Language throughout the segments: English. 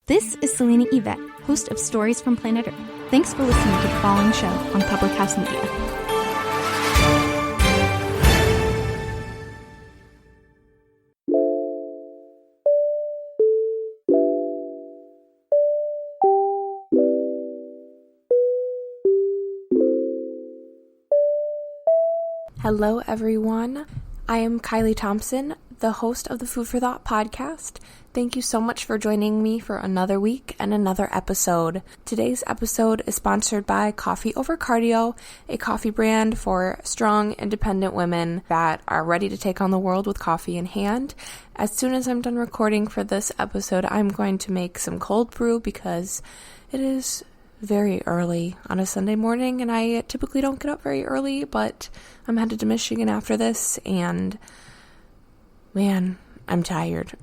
This is Selena Yvette, host of Stories from Planet Earth. Thanks for listening to the following show on Public House Media. Hello, everyone. I am Kylie Thompson, the host of the Food for Thought podcast. Thank you so much for joining me for another week and another episode. Today's episode is sponsored by Coffee Over Cardio, a coffee brand for strong, independent women that are ready to take on the world with coffee in hand. As soon as I'm done recording for this episode, I'm going to make some cold brew because it is very early on a Sunday morning, and I typically don't get up very early, but I'm headed to Michigan after this, and man, I'm tired.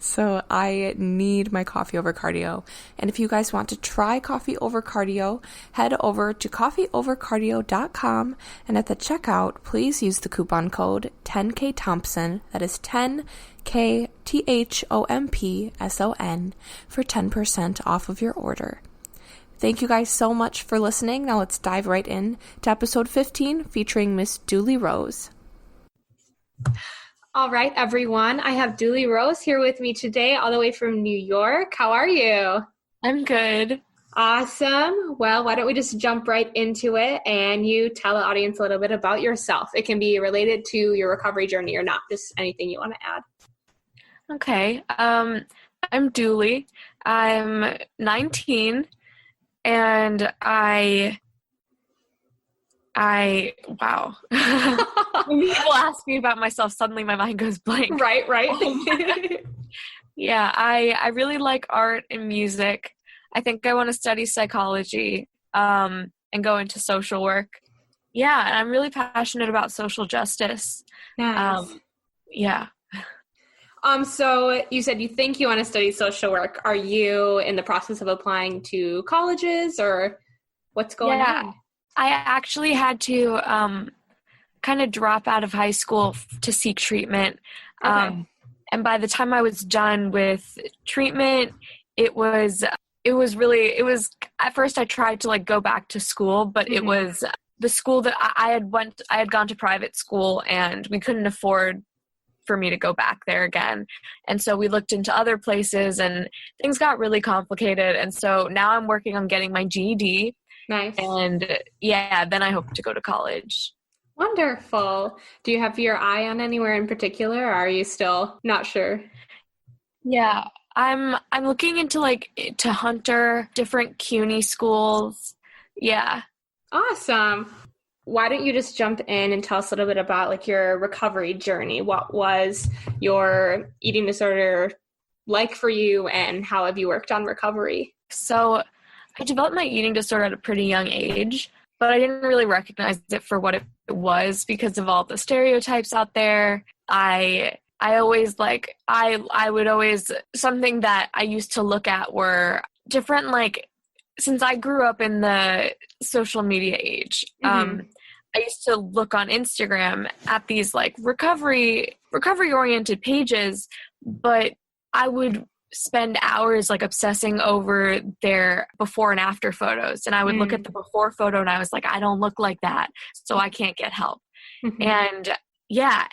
So I need my Coffee Over Cardio. And if you guys want to try Coffee Over Cardio, head over to coffeeovercardio.com, and at the checkout, please use the coupon code 10KThompson, that is 10KTHOMPSON, for 10% off of your order. Thank you guys so much for listening. Now let's dive right in to episode 15 featuring Miss Duly Rose. All right, everyone. I have Duly Rose here with me today, all the way from New York. How are you? I'm good. Awesome. Well, why don't we just jump right into it and you tell the audience a little bit about yourself. It can be related to your recovery journey or not, just anything you want to add. Okay. I'm Duly. I'm 19, and wow. When people ask me about myself, suddenly my mind goes blank. Right. Yeah, I really like art and music. I think I want to study psychology and go into social work. Yeah, and I'm really passionate about social justice. Nice. Yeah. So you said you think you want to study social work. Are you in the process of applying to colleges, or what's going on? I actually had to kind of drop out of high school to seek treatment. Okay. And by the time I was done with treatment, it was at first I tried to go back to school, but Mm-hmm. It was the school that I had gone to private school, and we couldn't afford for me to go back there again. And so we looked into other places, and things got really complicated. And so now I'm working on getting my GED. Nice. And then I hope to go to college. Wonderful. Do you have your eye on anywhere in particular, or are you still not sure? Yeah, I'm looking into to Hunter, different CUNY schools. Yeah. Awesome. Why don't you just jump in and tell us a little bit about your recovery journey? What was your eating disorder like for you, and how have you worked on recovery? So I developed my eating disorder at a pretty young age, but I didn't really recognize it for what it was because of all the stereotypes out there. I always something that I used to look at were different, since I grew up in the social media age, Mm-hmm. I used to look on Instagram at these recovery oriented pages, but I would spend hours obsessing over their before and after photos, and I would look at the before photo and I was like, I don't look like that, so I can't get help. Mm-hmm.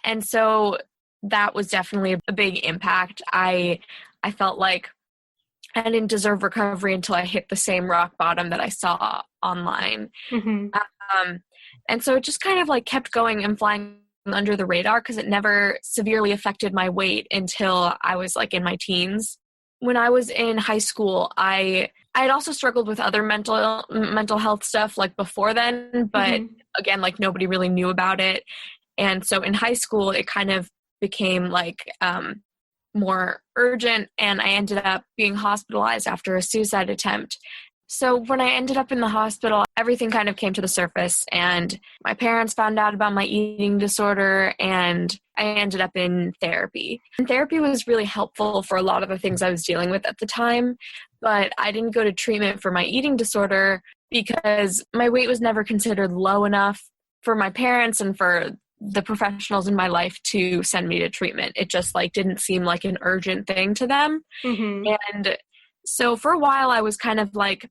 And so that was definitely a big impact. I felt like I didn't deserve recovery until I hit the same rock bottom that I saw online. Mm-hmm. And so it just kind of kept going and flying under the radar because it never severely affected my weight until I was in my teens. When I was in high school, I had also struggled with other mental health stuff before then, but again, nobody really knew about it. And so in high school, it kind of became more urgent, and I ended up being hospitalized after a suicide attempt. So when I ended up in the hospital, everything kind of came to the surface, and my parents found out about my eating disorder, and I ended up in therapy. And therapy was really helpful for a lot of the things I was dealing with at the time, but I didn't go to treatment for my eating disorder because my weight was never considered low enough for my parents and for the professionals in my life to send me to treatment. It just didn't seem like an urgent thing to them. Mm-hmm. And So for a while I was kind of like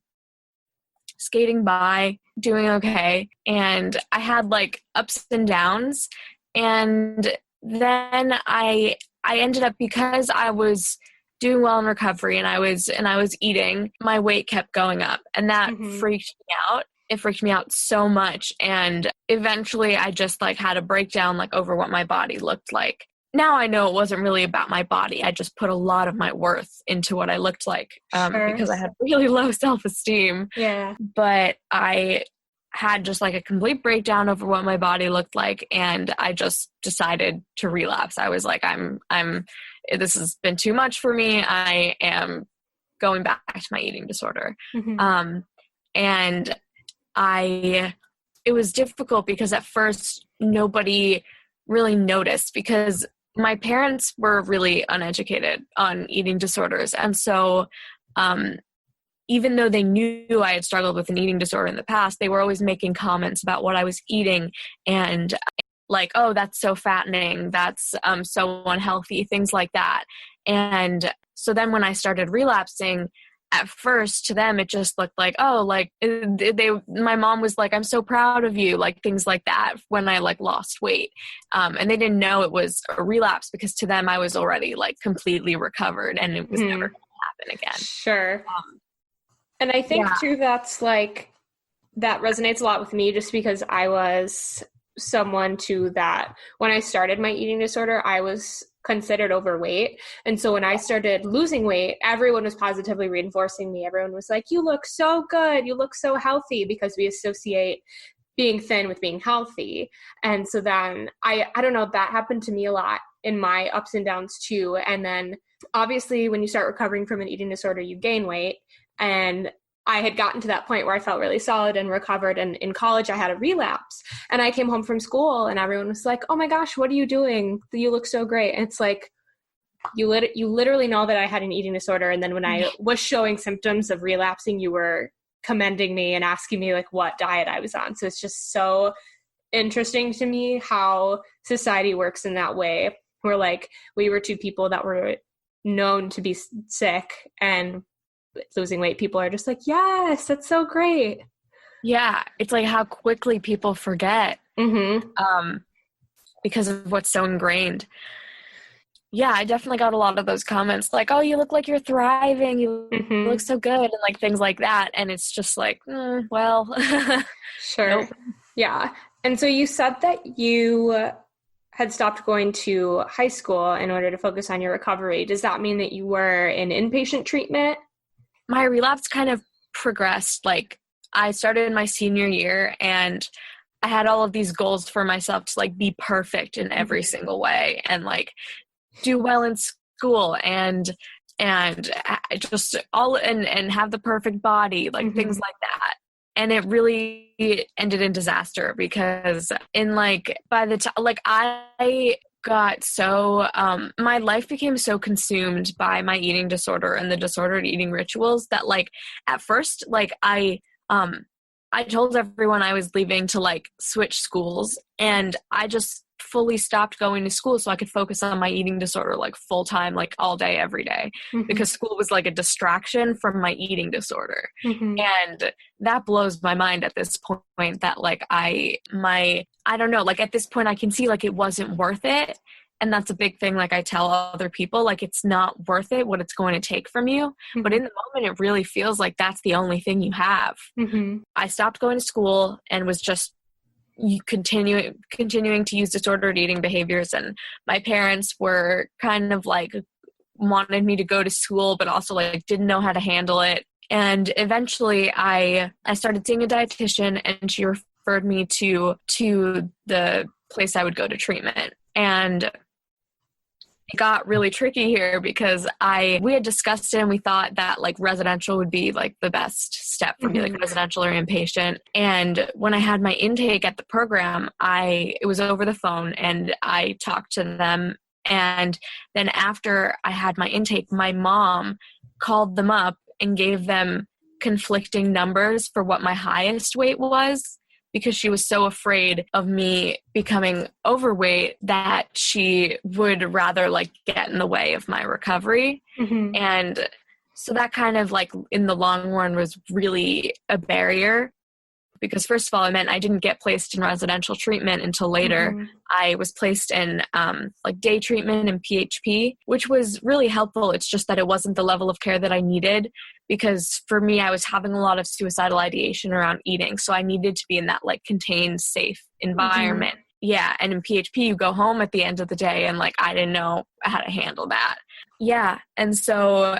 skating by, doing okay, and I had like ups and downs, and then I ended up, because I was doing well in recovery and I was eating, my weight kept going up, and that freaked me out. It freaked me out so much, and eventually I just like had a breakdown like over what my body looked like. Now I know it wasn't really about my body. I just put a lot of my worth into what I looked like, because I had really low self-esteem. Yeah. But I had just like a complete breakdown over what my body looked like, and I just decided to relapse. I was like, this has been too much for me. I am going back to my eating disorder. And it was difficult because at first nobody really noticed, because my parents were really uneducated on eating disorders. And so, even though they knew I had struggled with an eating disorder in the past, they were always making comments about what I was eating, and like, oh, that's so fattening, that's so unhealthy, things like that. And so then when I started relapsing, at first to them it just looked like, oh, like my mom was like, I'm so proud of you, like things like that, when I like lost weight, and they didn't know it was a relapse, because to them I was already like completely recovered and it was never going to happen again. Sure. And I think too, that's like, that resonates a lot with me, just because I was someone too that when I started my eating disorder, I was considered overweight. And so when I started losing weight, everyone was positively reinforcing me. Everyone was like, you look so good, you look so healthy, because we associate being thin with being healthy. And so then I don't know, that happened to me a lot in my ups and downs too. And then obviously when you start recovering from an eating disorder, you gain weight. And I had gotten to that point where I felt really solid and recovered. And in college, I had a relapse. And I came home from school and everyone was like, oh my gosh, what are you doing? You look so great. And it's like, you literally know that I had an eating disorder. And then when I was showing symptoms of relapsing, you were commending me and asking me like what diet I was on. So it's just so interesting to me how society works in that way. Where like, we were two people that were known to be sick, and losing weight, people are just like, yes, that's so great. Yeah, it's like how quickly people forget, because of what's so ingrained. Yeah, I definitely got a lot of those comments like, oh, you look like you're thriving, you look so good, and like things like that. And it's just like, well. Sure. Nope. Yeah. And so you said that you had stopped going to high school in order to focus on your recovery. Does that mean that you were in inpatient treatment? My relapse kind of progressed. Like, I started in my senior year and I had all of these goals for myself to like be perfect in every single way, and like do well in school and just all and have the perfect body, like things like that. And it really ended in disaster, because in like, by the time, like I got so, my life became so consumed by my eating disorder and the disordered eating rituals that like, at first, like I told everyone I was leaving to like switch schools, and I just fully stopped going to school so I could focus on my eating disorder like full time, like all day, every day, because school was like a distraction from my eating disorder. And that blows my mind at this point, that like I don't know, like at this point I can see like it wasn't worth it. And that's a big thing. Like I tell other people, like it's not worth it what it's going to take from you. But in the moment, it really feels like that's the only thing you have. I stopped going to school and was just continuing to use disordered eating behaviors. And my parents were kind of like wanted me to go to school, but also like didn't know how to handle it. And eventually I started seeing a dietitian, and she referred me to the place I would go to treatment. And it got really tricky here because we had discussed it and we thought that like residential would be like the best step for me, like residential or inpatient. And when I had my intake at the program, it was over the phone and I talked to them. And then after I had my intake, my mom called them up and gave them conflicting numbers for what my highest weight was, because she was so afraid of me becoming overweight that she would rather like get in the way of my recovery. And So that kind of like in the long run was really a barrier, because first of all, it meant I didn't get placed in residential treatment until later. Mm-hmm. I was placed in like day treatment and PHP, which was really helpful. It's just that it wasn't the level of care that I needed, because for me, I was having a lot of suicidal ideation around eating. So I needed to be in that like contained, safe environment. Mm-hmm. Yeah. And in PHP, you go home at the end of the day, and like I didn't know how to handle that. Yeah. And so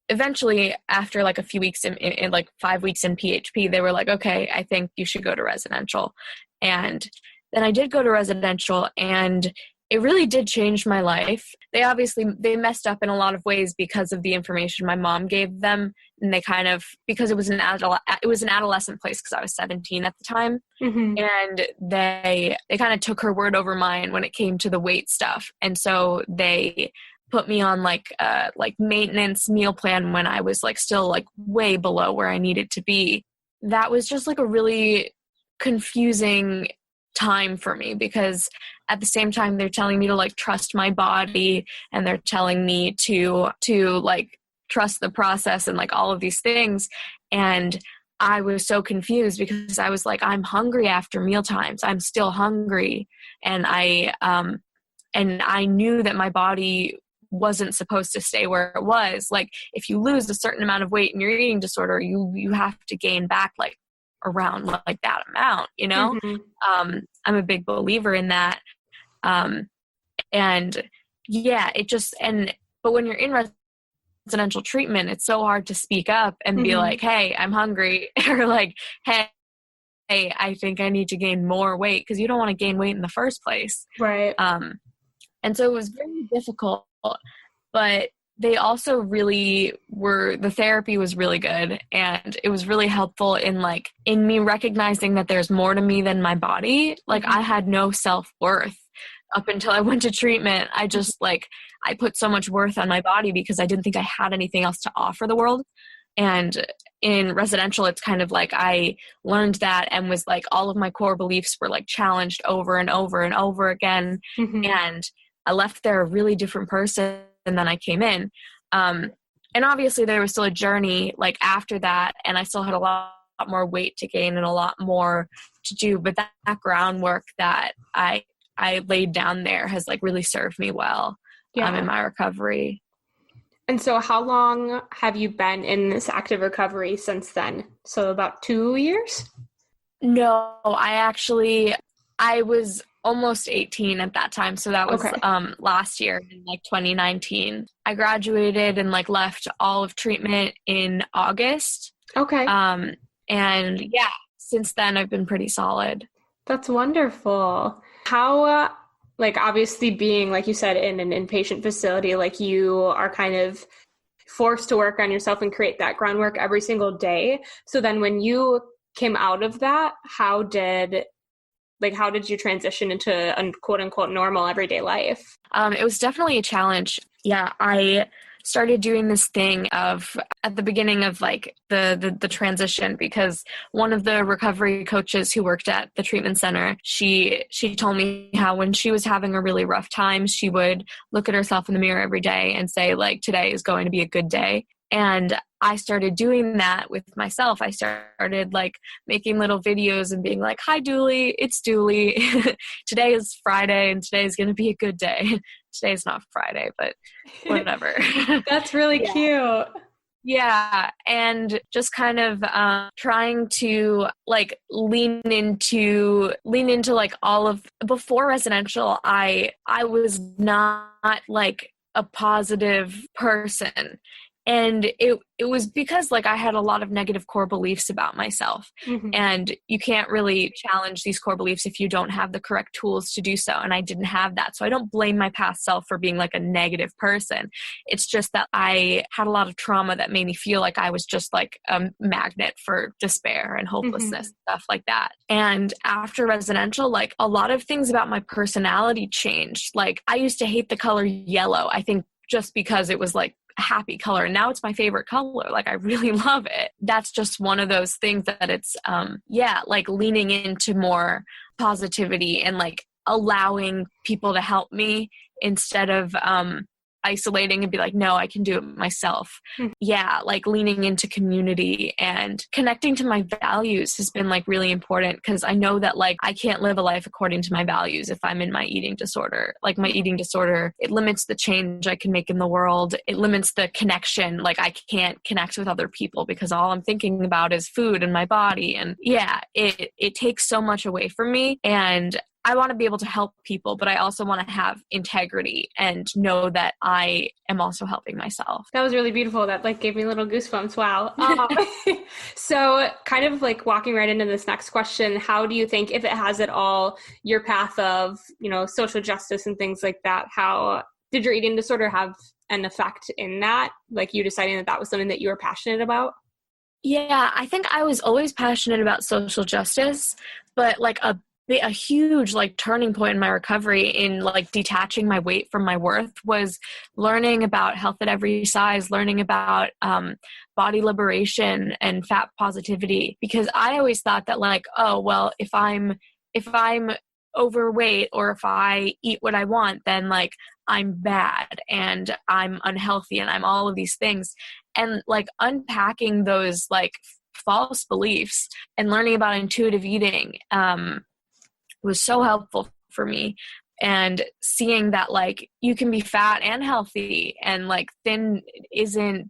eventually, after like a few weeks in like 5 weeks in PHP, they were like, okay, I think you should go to residential. And then I did go to residential, and it really did change my life. They messed up in a lot of ways because of the information my mom gave them. And they kind of, because it was an adolescent place, because I was 17 at the time. Mm-hmm. And they kind of took her word over mine when it came to the weight stuff. And so they put me on like maintenance meal plan when I was like still like way below where I needed to be. That was just like a really confusing time for me, because at the same time they're telling me to like trust my body, and they're telling me to like trust the process and like all of these things. And I was so confused, because I was like, I'm hungry after meal times. I'm still hungry. And I knew that my body wasn't supposed to stay where it was. Like if you lose a certain amount of weight in your eating disorder, you have to gain back like around like that amount, you know? Mm-hmm. I'm a big believer in that. And yeah, but when you're in residential treatment, it's so hard to speak up and be Mm-hmm. like, hey, I'm hungry, or like, hey, I think I need to gain more weight, because you don't want to gain weight in the first place. Right. And so it was very difficult, but they also the therapy was really good, and it was really helpful in me recognizing that there's more to me than my body. Like Mm-hmm. I had no self-worth up until I went to treatment. I just I put so much worth on my body because I didn't think I had anything else to offer the world. And in residential, it's kind of like I learned that, and was like all of my core beliefs were like challenged over and over and over again. Mm-hmm. And I left there a really different person than I came in. And obviously there was still a journey like after that, and I still had a lot more weight to gain and a lot more to do. But that groundwork that I laid down there has like really served me well in my recovery. And so how long have you been in this active recovery since then? So about 2 years? No, I was almost 18 at that time. So that was Okay. Last year in like 2019. I graduated and like left all of treatment in August. Okay. And yeah, since then I've been pretty solid. That's wonderful. How, obviously being, like you said, in an inpatient facility, like you are kind of forced to work on yourself and create that groundwork every single day. So then when you came out of that, how did you transition into a quote unquote normal everyday life? It was definitely a challenge. Yeah, I started doing this thing at the beginning of like the transition, because one of the recovery coaches who worked at the treatment center, she told me how when she was having a really rough time, she would look at herself in the mirror every day and say like, today is going to be a good day. And I started doing that with myself. I started like making little videos and being like, hi, Duly, it's Duly. Today is Friday and today is going to be a good day. Today's not Friday, but whatever. That's really cute. Yeah. And just kind of trying to like lean into like all of, before residential, I was not like a positive person. And it was because like I had a lot of negative core beliefs about myself. Mm-hmm. And you can't really challenge these core beliefs if you don't have the correct tools to do so. And I didn't have that. So I don't blame my past self for being like a negative person. It's just that I had a lot of trauma that made me feel like I was just like a magnet for despair and hopelessness, Mm-hmm. stuff like that. And after residential, like a lot of things about my personality changed. Like I used to hate the color yellow, I think just because it was like a happy color. And now it's my favorite color. Like I really love it. That's just one of those things that it's, like leaning into more positivity and like allowing people to help me instead of isolating and be like, no, I can do it myself. Yeah, like leaning into community and connecting to my values has been like really important, because I know that like I can't live a life according to my values if I'm in my eating disorder. Like my eating disorder, it limits the change I can make in the world. It limits the connection. Like I can't connect with other people because all I'm thinking about is food and my body. And yeah, it takes so much away from me. And I want to be able to help people, but I also want to have integrity and know that I am also helping myself. That was really beautiful. That like gave me little goosebumps. Wow. So kind of like walking right into this next question, how do you think, if it has at all, your path of, you know, social justice and things like that, how did your eating disorder have an effect in that? Like you deciding that that was something that you were passionate about? Yeah, I think I was always passionate about social justice, but like a huge like turning point in my recovery in like detaching my weight from my worth was learning about health at every size, learning about body liberation and fat positivity, because I always thought that like, oh, well, if I'm overweight or if I eat what I want, then like I'm bad and I'm unhealthy and I'm all of these things. And like unpacking those like false beliefs and learning about intuitive eating was so helpful for me. And seeing that like you can be fat and healthy, and like thin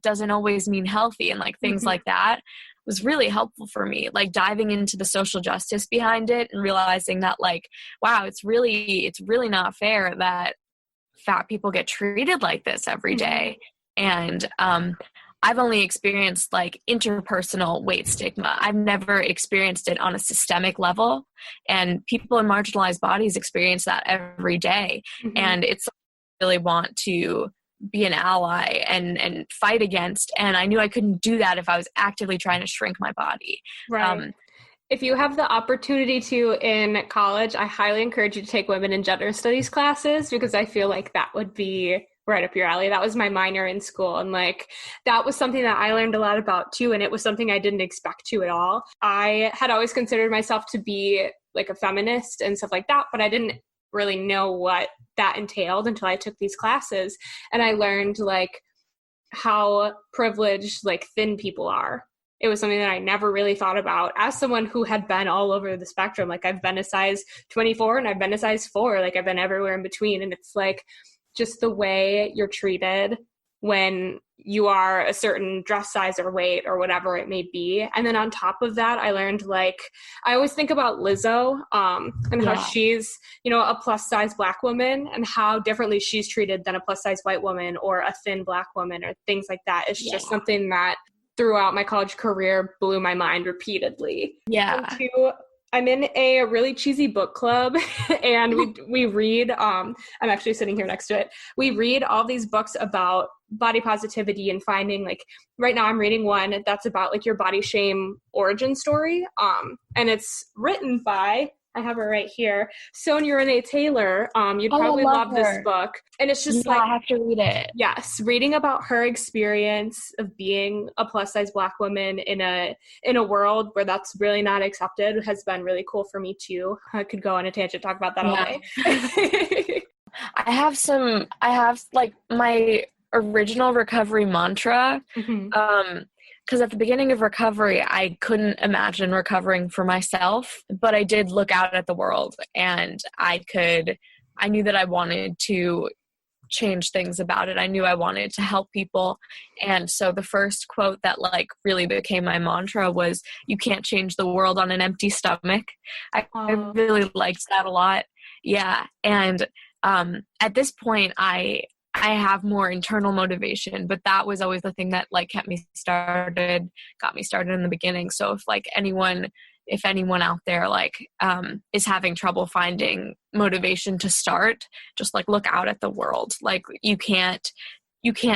doesn't always mean healthy, and like things like that was really helpful for me. Like diving into the social justice behind it and realizing that like, wow, it's really not fair that fat people get treated like this every day. And I've only experienced like interpersonal weight stigma. I've never experienced it on a systemic level, and people in marginalized bodies experience that every day. And it's really want to be an ally and fight against. And I knew I couldn't do that if I was actively trying to shrink my body. Right. If you have the opportunity to in college, I highly encourage you to take women and gender studies classes, because I feel like that would be right up your alley. That was my minor in school. And like, that was something that I learned a lot about too. And it was something I didn't expect to at all. I had always considered myself to be like a feminist and stuff like that, but I didn't really know what that entailed until I took these classes. And I learned like how privileged like thin people are. It was something that I never really thought about as someone who had been all over the spectrum. Like I've been a size 24 and I've been a size 4, like I've been everywhere in between. And it's like just the way you're treated when you are a certain dress size or weight or whatever it may be. And then on top of that, I learned like, I always think about Lizzo and how she's, you know, a plus size Black woman, and how differently she's treated than a plus size white woman or a thin Black woman or things like that. It's just something that throughout my college career blew my mind repeatedly. Yeah. And two, I'm in a really cheesy book club, and we read, I'm actually sitting here next to it. We read all these books about body positivity and finding like, right now I'm reading one that's about like your body shame origin story. And it's written by, I have her right here, Sonia Renee Taylor. You'd probably love this book. And it's just like, I have to read it. Yes, reading about her experience of being a plus size Black woman in a world where that's really not accepted has been really cool for me too. I could go on a tangent, talk about that all day. I have like my original recovery mantra. Because at the beginning of recovery, I couldn't imagine recovering for myself, but I did look out at the world, and I knew that I wanted to change things about it. I knew I wanted to help people. And so the first quote that like really became my mantra was, "You can't change the world on an empty stomach." I really liked that a lot. Yeah. And at this point, I have more internal motivation, but that was always the thing that like got me started in the beginning. So if anyone out there like is having trouble finding motivation to start, just like look out at the world. Like you can't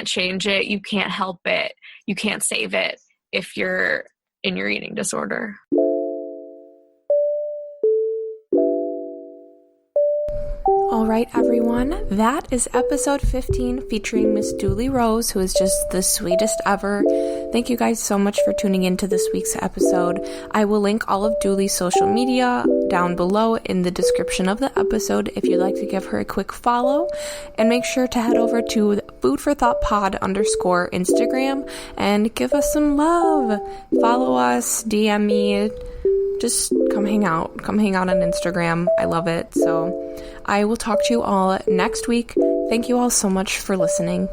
change it, you can't help it, you can't save it if you're in your eating disorder. Oh All right, everyone, that is episode 15 featuring Miss Duly Rose, who is just the sweetest ever. Thank you guys so much for tuning into this week's episode. I will link all of Duly's social media down below in the description of the episode if you'd like to give her a quick follow. And make sure to head over to Food for Thought Pod _ Instagram and give us some love. Follow us, DM me, just come hang out on Instagram. I love it. So I will talk to you all next week. Thank you all so much for listening.